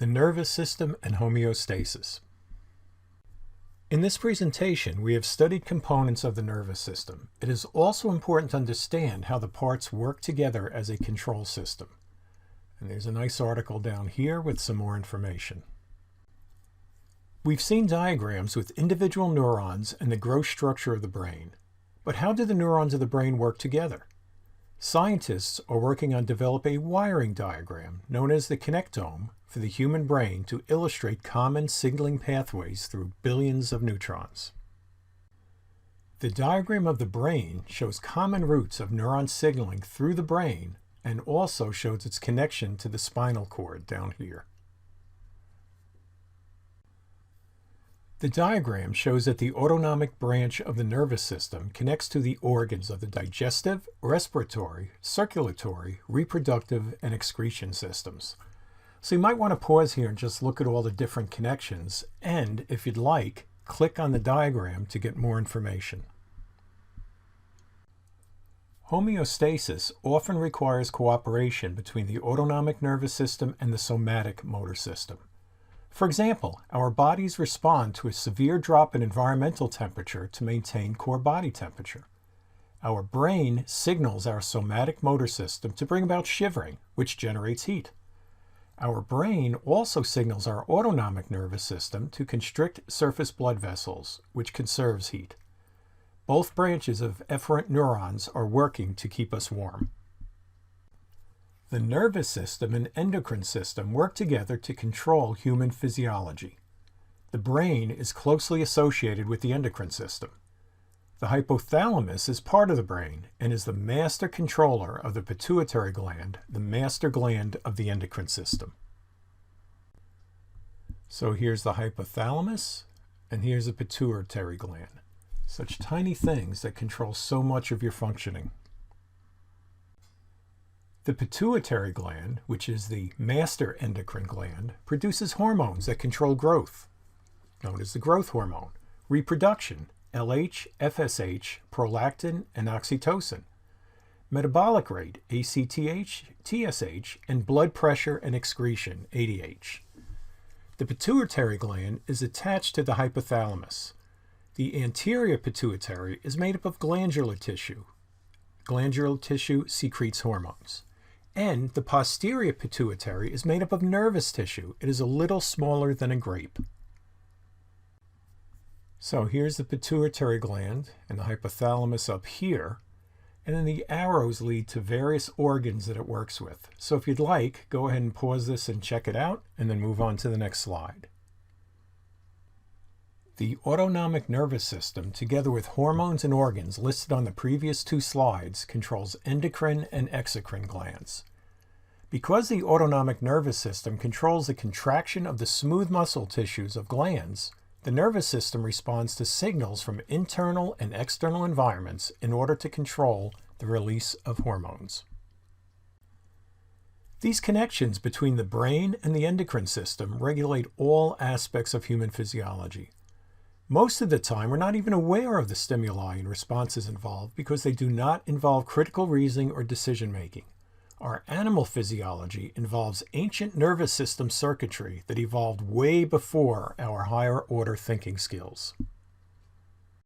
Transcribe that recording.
the nervous system and homeostasis. In this presentation, we have studied components of the nervous system. It is also important to understand how the parts work together as a control system. And there's a nice article down here with some more information. We've seen diagrams with individual neurons and the gross structure of the brain. But how do the neurons of the brain work together? Scientists are working on developing a wiring diagram known as the connectome for the human brain to illustrate common signaling pathways through billions of neurons. The diagram of the brain shows common routes of neuron signaling through the brain and also shows its connection to the spinal cord down here. The diagram shows that the autonomic branch of the nervous system connects to the organs of the digestive, respiratory, circulatory, reproductive, and excretion systems. So you might want to pause here and just look at all the different connections, and if you'd like, click on the diagram to get more information. Homeostasis often requires cooperation between the autonomic nervous system and the somatic motor system. For example, our bodies respond to a severe drop in environmental temperature to maintain core body temperature. Our brain signals our somatic motor system to bring about shivering, which generates heat. Our brain also signals our autonomic nervous system to constrict surface blood vessels, which conserves heat. Both branches of efferent neurons are working to keep us warm. The nervous system and endocrine system work together to control human physiology. The brain is closely associated with the endocrine system. The hypothalamus is part of the brain and is the master controller of the pituitary gland, the master gland of the endocrine system. So here's the hypothalamus, and here's the pituitary gland. Such tiny things that control so much of your functioning. The pituitary gland, which is the master endocrine gland, produces hormones that control growth, known as the growth hormone, reproduction, LH, FSH, prolactin, and oxytocin, metabolic rate, ACTH, TSH, and blood pressure and excretion, ADH. The pituitary gland is attached to the hypothalamus. The anterior pituitary is made up of glandular tissue. Glandular tissue secretes hormones. And the posterior pituitary is made up of nervous tissue. It is a little smaller than a grape. So here's the pituitary gland and the hypothalamus up here. And then the arrows lead to various organs that it works with. So if you'd like, go ahead and pause this and check it out, and then move on to the next slide. The autonomic nervous system, together with hormones and organs listed on the previous two slides, controls endocrine and exocrine glands. Because the autonomic nervous system controls the contraction of the smooth muscle tissues of glands, the nervous system responds to signals from internal and external environments in order to control the release of hormones. These connections between the brain and the endocrine system regulate all aspects of human physiology. Most of the time, we're not even aware of the stimuli and responses involved because they do not involve critical reasoning or decision-making. Our animal physiology involves ancient nervous system circuitry that evolved way before our higher-order thinking skills.